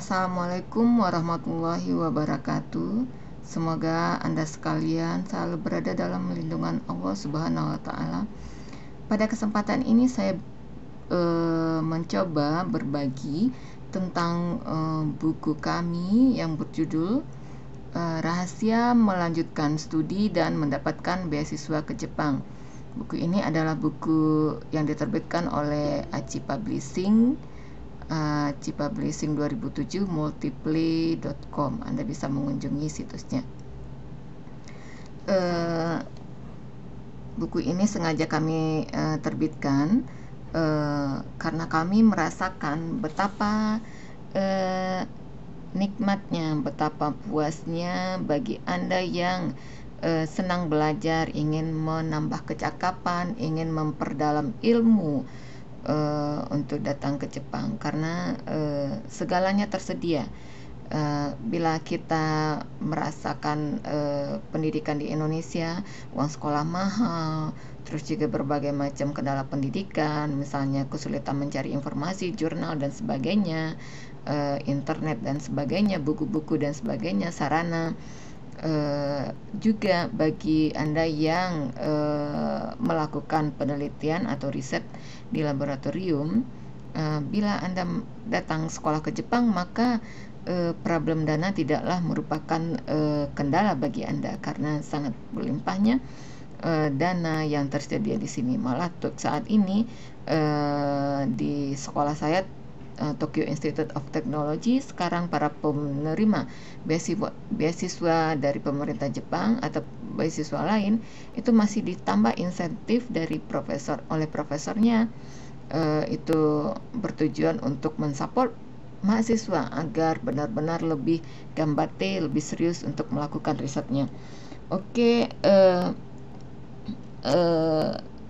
Assalamualaikum warahmatullahi wabarakatuh. Semoga Anda sekalian selalu berada dalam lindungan Allah Subhanahu wa Ta'ala. Pada kesempatan ini saya mencoba berbagi tentang buku kami yang berjudul Rahasia Melanjutkan Studi dan Mendapatkan Beasiswa ke Jepang. Buku ini adalah buku yang diterbitkan oleh Aci Publishing 2007 multiplay.com. Anda bisa mengunjungi situsnya. Buku ini sengaja kami terbitkan karena kami merasakan betapa nikmatnya, betapa puasnya bagi Anda yang senang belajar, ingin menambah kecakapan, ingin memperdalam ilmu untuk datang ke Jepang, karena segalanya tersedia. Bila kita merasakan pendidikan di Indonesia, uang sekolah mahal, terus juga berbagai macam kendala pendidikan, misalnya kesulitan mencari informasi, jurnal dan sebagainya, internet dan sebagainya, buku-buku dan sebagainya, sarana. Juga bagi Anda yang melakukan penelitian atau riset di laboratorium, bila Anda datang sekolah ke Jepang, maka problem dana tidaklah merupakan kendala bagi Anda, karena sangat berlimpahnya dana yang tersedia di sini. Malah saat ini di sekolah saya, Tokyo Institute of Technology, sekarang para penerima beasiswa dari pemerintah Jepang atau beasiswa lain itu masih ditambah insentif dari oleh profesornya. Itu bertujuan untuk mensupport mahasiswa agar benar-benar lebih gambate, lebih serius untuk melakukan risetnya. Oke,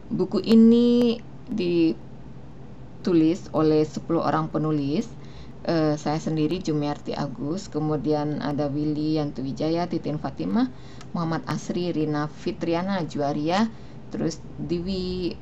buku ini ditulis oleh 10 orang penulis. Saya sendiri Jumiarti Agus, kemudian ada Willy Yantuwijaya, Titin Fatimah, Muhammad Asri, Rina Fitriana Juwaria, terus Diwi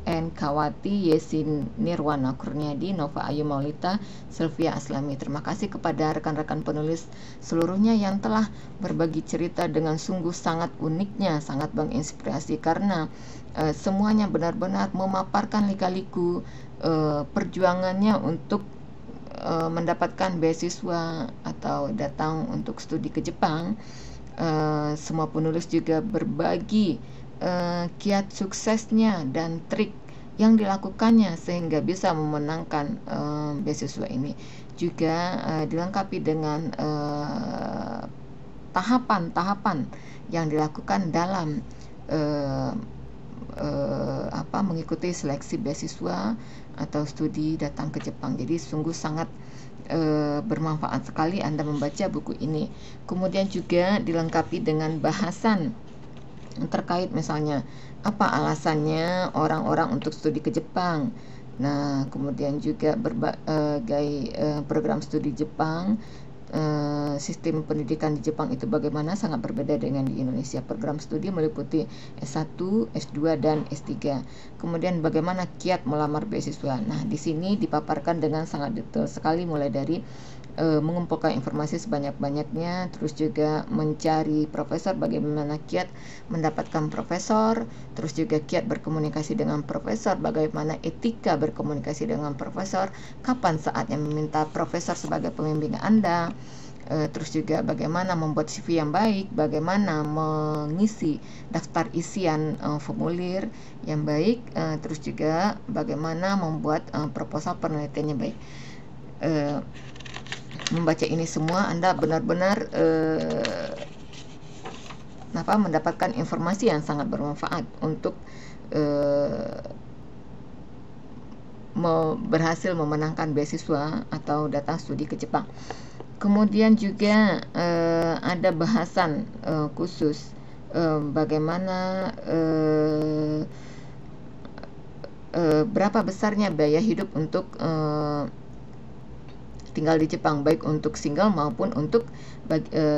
N. Kawati, Yesin Nirwana Kurniadi, Nova Ayu Maulita, Sylvia Aslami. Terima kasih kepada rekan-rekan penulis seluruhnya yang telah berbagi cerita dengan sungguh sangat uniknya, sangat menginspirasi, karena semuanya benar-benar memaparkan lika-liku perjuangannya untuk mendapatkan beasiswa atau datang untuk studi ke Jepang. Semua penulis juga berbagi kiat suksesnya dan trik yang dilakukannya sehingga bisa memenangkan beasiswa ini. Juga dilengkapi dengan tahapan-tahapan yang dilakukan dalam mengikuti seleksi beasiswa atau studi datang ke Jepang. Jadi sungguh sangat bermanfaat sekali Anda membaca buku ini. Kemudian juga dilengkapi dengan bahasan terkait misalnya apa alasannya orang-orang untuk studi ke Jepang. Nah, kemudian juga berbagai program studi Jepang, sistem pendidikan di Jepang itu bagaimana, sangat berbeda dengan di Indonesia. Program studi meliputi S1, S2 dan S3. Kemudian bagaimana kiat melamar beasiswa. Nah, di sini dipaparkan dengan sangat detail sekali, mulai dari mengumpulkan informasi sebanyak-banyaknya, terus juga mencari profesor, bagaimana kiat mendapatkan profesor, terus juga kiat berkomunikasi dengan profesor, bagaimana etika berkomunikasi dengan profesor, kapan saatnya meminta profesor sebagai pembimbing Anda, terus juga bagaimana membuat CV yang baik, bagaimana mengisi daftar isian formulir yang baik, terus juga bagaimana membuat proposal penelitiannya baik. Membaca ini semua Anda benar-benar mendapatkan informasi yang sangat bermanfaat untuk berhasil memenangkan beasiswa atau datang studi ke Jepang. Kemudian juga ada bahasan khusus bagaimana berapa besarnya biaya hidup untuk tinggal di Jepang, baik untuk single maupun untuk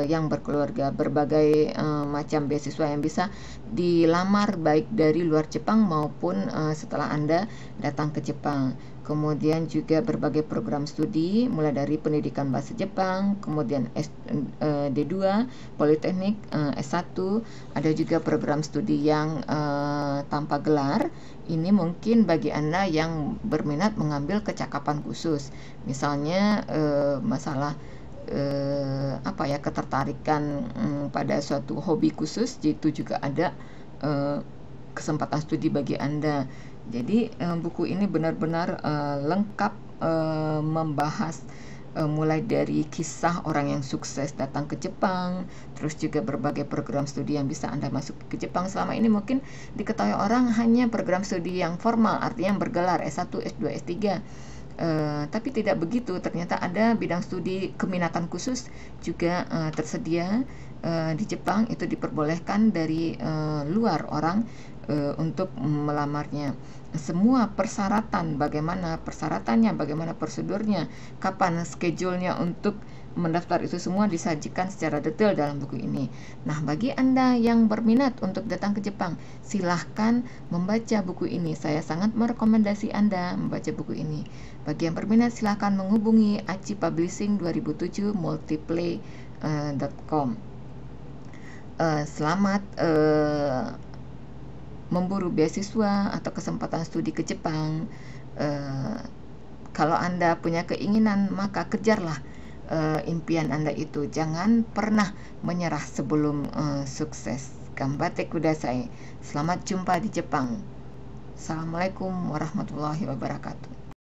yang berkeluarga. Berbagai macam beasiswa yang bisa dilamar baik dari luar Jepang maupun setelah Anda datang ke Jepang. kemudian juga berbagai program studi mulai dari pendidikan bahasa Jepang, kemudian D2, Politeknik, S1, ada juga program studi yang tanpa gelar. Ini mungkin bagi Anda yang berminat mengambil kecakapan khusus, misalnya masalah ketertarikan pada suatu hobi khusus, itu juga ada kesempatan studi bagi Anda. Jadi buku ini benar-benar lengkap membahas mulai dari kisah orang yang sukses datang ke Jepang, terus juga berbagai program studi yang bisa Anda masuk ke Jepang. Selama ini mungkin diketahui orang hanya program studi yang formal, artinya yang bergelar S1, S2, S3. Tapi tidak begitu, ternyata ada bidang studi keminatan khusus juga tersedia di Jepang. Itu diperbolehkan dari luar orang untuk melamarnya. Semua persyaratan, bagaimana persyaratannya, bagaimana prosedurnya, kapan schedule-nya untuk mendaftar, itu semua disajikan secara detail dalam buku ini. Nah, bagi Anda yang berminat untuk datang ke Jepang, silahkan membaca buku ini. Saya sangat merekomendasi Anda membaca buku ini. Bagi yang berminat, silahkan menghubungi Aci Publishing 2007 multiplay.com. Selamat memburu beasiswa atau kesempatan studi ke Jepang. Kalau Anda punya keinginan, maka kejarlah impian Anda itu. Jangan pernah menyerah sebelum sukses. Ganbatte kudasai. Selamat jumpa di Jepang. Assalamualaikum warahmatullahi wabarakatuh.